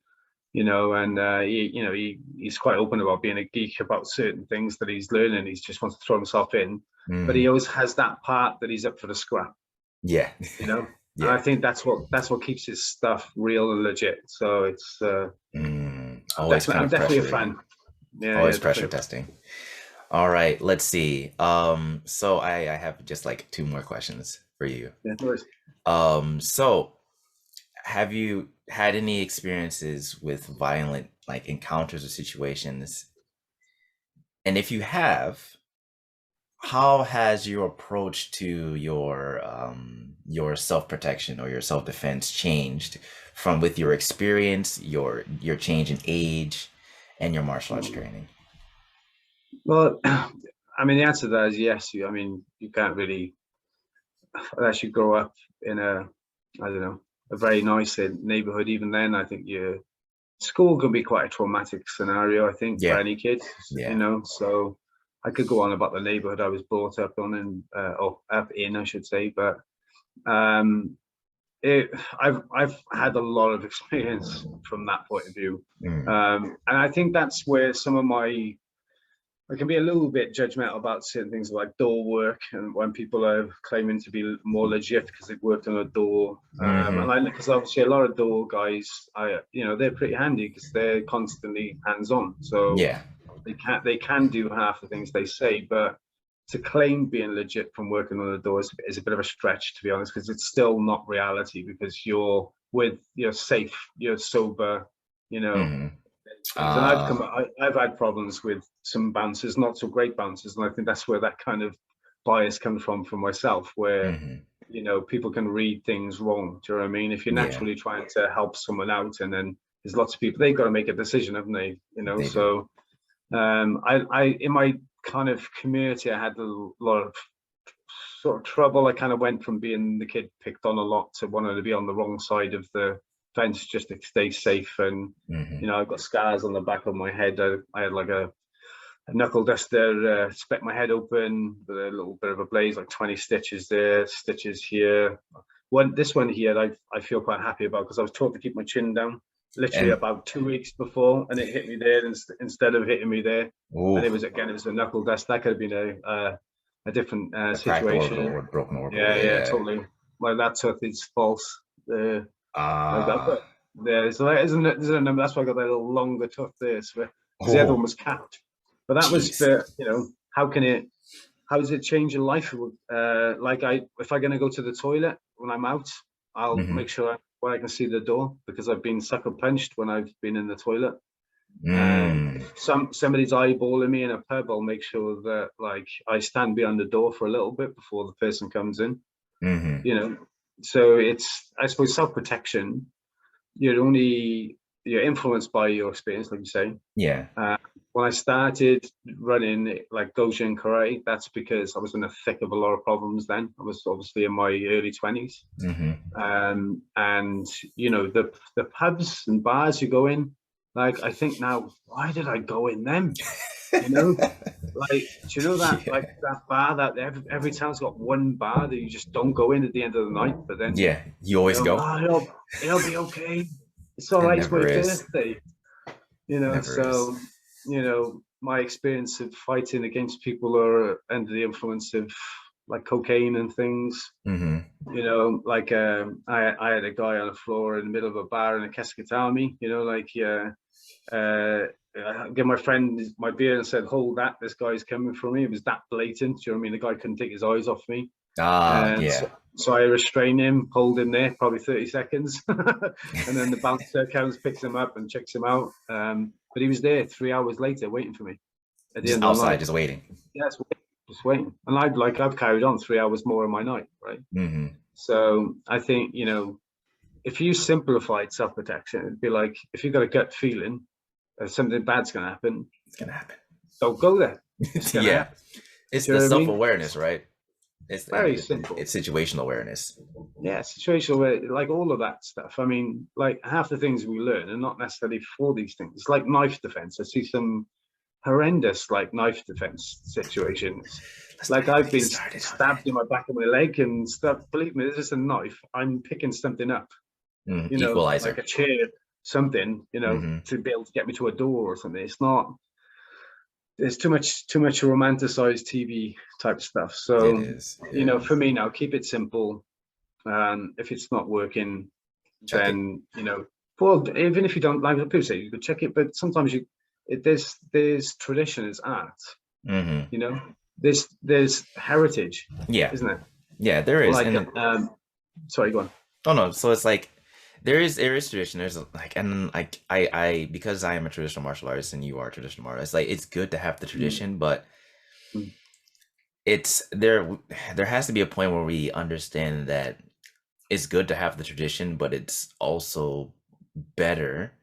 he's quite open about being a geek about certain things that he's learning. He just wants to throw himself in, but he Mm, always has that part that he's up for the scrap. yeah, And I yeah. think that's what keeps his stuff real and legit. So it's Always kind I'm of definitely a pressuring. fan. Yeah, yeah, Always pressure definitely. testing. All right, let's see. So I have just like two more questions for you. Yeah, no worries. So have you had any experiences with violent like encounters or situations? And if you have, how has your approach to your self-protection or your self-defense changed from with your experience, your change in age, and your martial arts training? Well, I mean, the answer to that is yes. I mean, you can't really, unless you grow up in I don't know, a very nice neighborhood. Even then, I think your school can be quite a traumatic scenario. I think for Yeah, any kid. yeah. So I could go on about the neighborhood I was brought up on and or up in, I should say, but um, it, I've had a lot of experience from that point of view, Mm, and I think that's where some of my I can be a little bit judgmental about certain things like door work and when people are claiming to be more legit because they've worked on a door. hmm. And I because obviously a lot of door guys, they're pretty handy because they're constantly hands on, so Yeah. they can do half the things they say, but to claim being legit from working on the door is a bit of a stretch, to be honest, because it's still not reality because you're safe, you're sober, you know Hmm. things. And I've had problems with some bouncers, not so great bouncers, and I think that's where that kind of bias comes from myself, where Hmm. people can read things wrong. Do you know what I mean? If you're Yeah, naturally trying to help someone out, and then there's lots of people, they've got to make a decision, haven't they? they do. So I in my kind of community, I had a lot of sort of trouble. I kind of went from being the kid picked on a lot to wanting to be on the wrong side of the fence just to stay safe. And Hmm. I've got scars on the back of my head. I had like a knuckle duster, split my head open with a little bit of a blaze, like 20 stitches there, stitches here. This one here, I feel quite happy about because I was taught to keep my chin down. literally And about 2 weeks before, and it hit me there instead of hitting me there. And ooh, it was a knuckle dust. That could have been a different a cracked orbital situation. or broken orbital. Yeah, Yeah. totally. Well, that took is false. Like that, Ah. but there, so that isn't it? There's a number. That's why I got that little longer tuft there, because the other one Oh, was capped. But that was jeez. for, how does it change your life? Like if I'm gonna go to the toilet when I'm out, I'll Mm-hmm. make sure when I can see the door, because I've been sucker punched when I've been in the toilet. Mm. If somebody's eyeballing me in a pub, I'll make sure that like I stand behind the door for a little bit before the person comes in. Mm-hmm. You know, so it's, I suppose, self-protection. You're influenced by your experience, like you say. Yeah. When I started running like Dojo and Karate, that's because I was in the thick of a lot of problems then. I was obviously in my early 20s. Mm-hmm. And the pubs and bars you go in, like I think now, why did I go in them? You know, like, do you know that, Yeah. like that bar that every town's got one bar that you just don't go in at the end of the night, but then Yeah. You always go. it'll be okay. It's all It right. It's my never is. birthday. Never is. So my experience of fighting against people who are under the influence of like cocaine and things. Mm-hmm. Like I had a guy on the floor in the middle of a bar in a Keskatami. I gave my friend my beer and said, "Hold that! This guy's coming for me." It was that blatant. You know what I mean? The guy couldn't take his eyes off me, Ah, and yeah. so I restrained him, hold him there, probably 30 seconds, and then the bouncer comes, picks him up, and checks him out. But he was there 3 hours later, waiting for me at the Just end of the outside, night. just waiting. Yeah, just waiting. And I've carried on 3 hours more of my night, right? Mm-hmm. So I think if you simplified self-protection, it'd be like if you've got a gut feeling something bad's going to happen, It's gonna happen. don't go there. It's going to Yeah. happen. It's Do you the know what I mean? self-awareness, right? It's Very simple. it's situational awareness. Yeah, situational, like all of that stuff. I mean, like half the things we learn are not necessarily for these things. It's like knife defense. I see some horrendous like knife defense situations. Like I've been stabbed in my back of my leg and stuff. Believe me, this is a knife. I'm picking something up. Equalizer. Like a chair, something. Mm-hmm. To be able to get me to a door or something. It's not. There's too much romanticized TV type stuff. So It is. for me now, keep it simple. If it's not working, Check then well, even if you don't like people say, you could check it. But sometimes there's tradition is art. Mm-hmm. There's heritage. Yeah. Isn't it? Yeah, there is. Like sorry, go on. Oh no, so it's like there is tradition. There's like, and like I because I am a traditional martial artist and you are a traditional artist, like it's good to have the tradition, but it's there has to be a point where we understand that it's good to have the tradition, but it's also better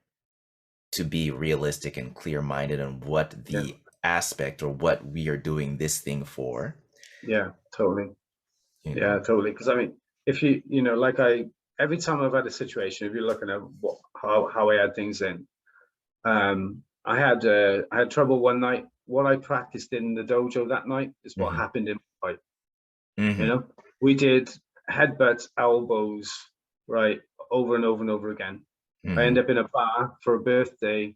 to be realistic and clear-minded on what the aspect or what we are doing this thing for. Yeah, totally. Yeah, totally. Because I mean, if every time I've had a situation, if you're looking at how I had things in, I had trouble one night. What I practiced in the dojo that night is what happened in my fight. Mm-hmm. We did headbutts, elbows, right, over and over and over again. I end up in a bar for a birthday,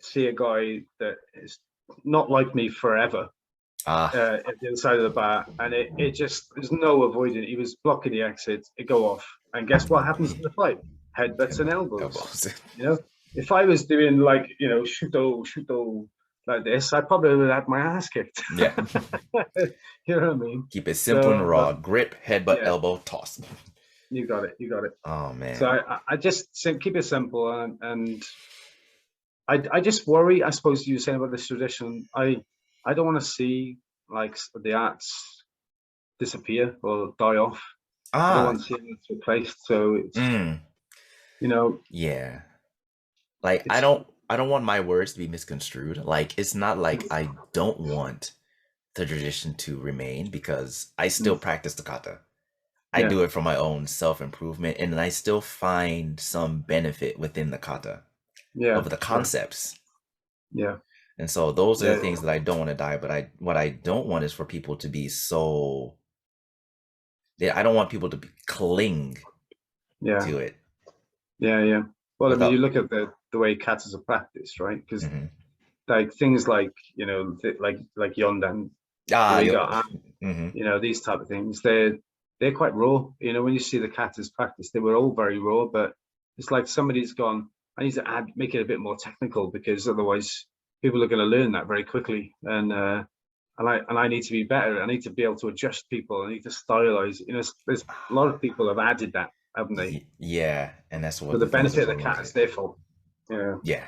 see a guy that is not like me forever at the other side of the bar, and it just, there's no avoiding it. He was blocking the exit, it go off, and guess what happens in the fight? Headbutts and elbows. If I was doing like shuto like this, I probably would have had my ass kicked. Yeah. You know what I mean? Keep it simple and raw. Grip, headbutt, elbow, toss. You got it. Oh man. So I just keep it simple, and I just worry. I suppose you were saying about this tradition. I don't want to see like the arts disappear or die off. I don't want to see it replaced. So it's yeah. Like I don't want my words to be misconstrued. Like it's not like I don't want the tradition to remain, because I still practice the kata. I do it for my own self-improvement, and I still find some benefit within the kata of the concepts. Yeah. And so those are the things that I don't want to die, but what I don't want is for people to be so, I don't want people to cling to it. Yeah. Well, I mean, you without. look at the way katas are practiced, right? Because Hmm. like things like like Yondan, Ah, Iriga, hmm. these type of things, they're quite raw. When you see the katas practice, they were all very raw, but it's like somebody's gone, I need to make it a bit more technical because otherwise people are going to learn that very quickly. And I need to be better. I need to be able to adjust people. I need to stylize. There's a lot of people have added that, haven't they? Yeah, and that's For what the the things benefit that's of what the cat, ruins it's it. their fault. Yeah. Yeah,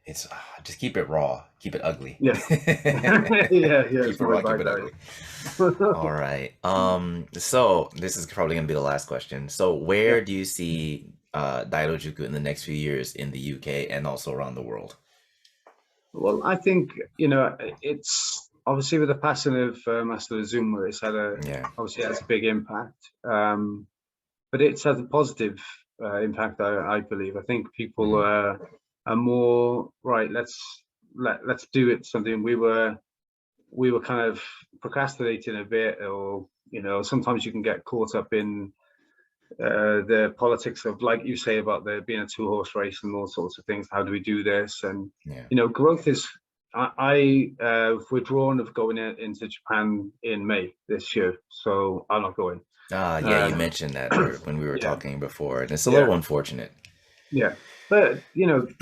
it's just keep it raw, keep it ugly. Yeah. Yeah. Keep It's it not raw, a keep bad it ugly. guy. All right. So this is probably gonna be the last question. So Yeah. where do you see Daidojuku in the next few years in the UK and also around the world? Well, I think it's obviously with the passing of Master Azuma, it's had Yeah. obviously has a big impact. But it's had a positive impact, I believe. I think people Hmm. are more right. Let's do it. Something we were kind of procrastinating a bit, or sometimes you can get caught up in the politics of, like you say, about there being a two-horse race and all sorts of things. How do we do this? And Yeah. growth is. I withdrawn of going into Japan in May this year, so I'm not going. Yeah, you Um, mentioned that when we were yeah, talking before, and it's a yeah, little unfortunate. yeah. But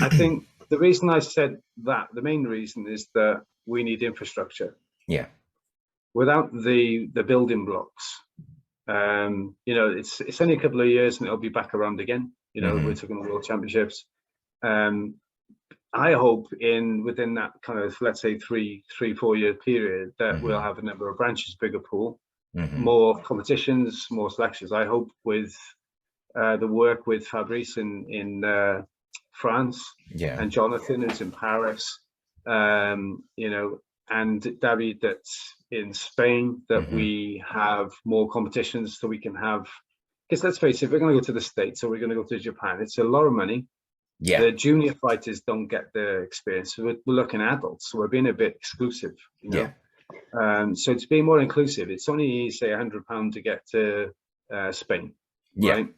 I think the reason I said that, the main reason is that we need infrastructure. Yeah. Without the building blocks, it's only a couple of years and it'll be back around again. We're Hmm. talking the World Championships. Um, I hope within that kind of, let's say, 4 year period, that we'll Hmm. have a number of branches, bigger pool, Hmm. more competitions, more selections. I hope with the work with Fabrice in France, Yeah. and Jonathan who's in Paris, and David that's in Spain, that Hmm. we have more competitions so we can have. Because let's face it, if we're going to go to the States or we're going to go to Japan, it's a lot of money. Yeah. The junior fighters don't get the experience. So we're looking at adults, so we're being a bit exclusive. Yeah. So it's being more inclusive. It's only, say, £100 to get to Spain, Yeah. right?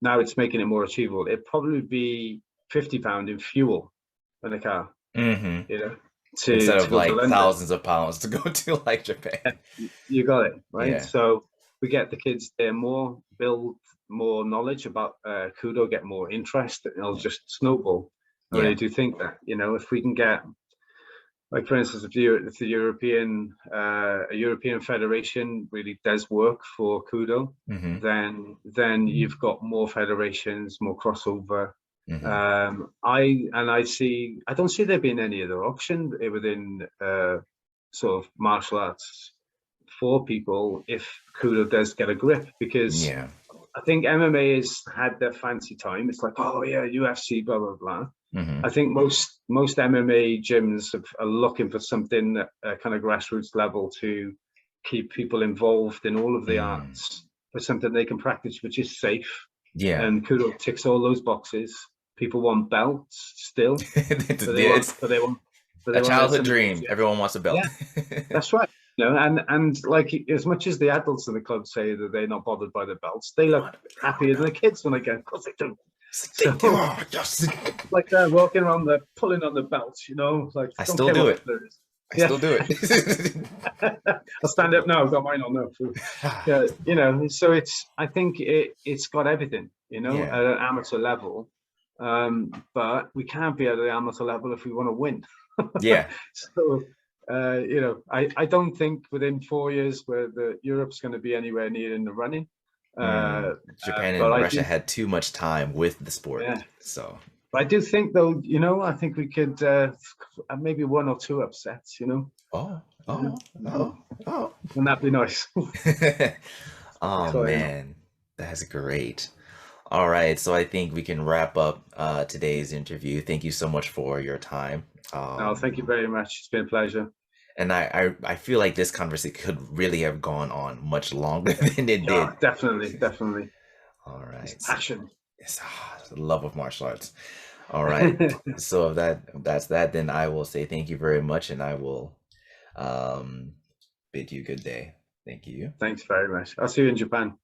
Now it's making it more achievable. It'd probably be £50 in fuel in a car, Hmm. you know, Instead to of go to like London. thousands of pounds to go to like Japan. You got it, right? Yeah. So we get the kids there more, build more knowledge about Kudo, get more interest, and it'll Yeah. just snowball. I really Yeah. do think that, if we can get, like, for instance, if the a European federation really does work for Kudo, Hmm. then you've got more federations, more crossover. Hmm. I don't see there being any other option within sort of martial arts for people if Kudo does get a grip, because Yeah. I think MMA has had their fancy time. It's like, oh yeah, UFC, blah blah blah. Hmm. I think most MMA gyms are looking for something at a kind of grassroots level to keep people involved in all of the Mm. arts, for something they can practice which is safe. Yeah. And Kudo ticks all those boxes. People want belts still, but they want It's but they want but a they want childhood somebody dream. legit. Everyone wants a belt. Yeah, that's right. And like, as much as the adults in the club say that they're not bothered by the belts, they They look want a happier than the belt. kids when they go. Of course they do. So Oh, yes. like they're walking around, they're pulling on the belts, like, I don't still care do what it. color it is. I Yeah. still do it. I'll stand up now. I've got mine on now. Yeah, so I think it's got everything, Yeah. at an amateur level. But we can't be at the amateur level if we want to win. Yeah. So, I don't think within 4 years where Europe's going to be anywhere near in the running. Japan But and Russia had too much time with the sport. yeah. So But I do think, though, I think we could maybe one or two upsets. oh, Yeah. oh, oh, oh. Wouldn't that be nice? Oh Exciting. man, that's great. All right, so I think we can wrap up today's interview. Thank you so much for your time. No, thank you very much. It's been a pleasure. And I feel like this conversation could really have gone on much longer than it Yeah, did. definitely, definitely. All It's right. passion. It's the love of martial arts. All right. So if that's that, then I will say thank you very much, and I will bid you good day. Thank you. Thanks very much. I'll see you in Japan.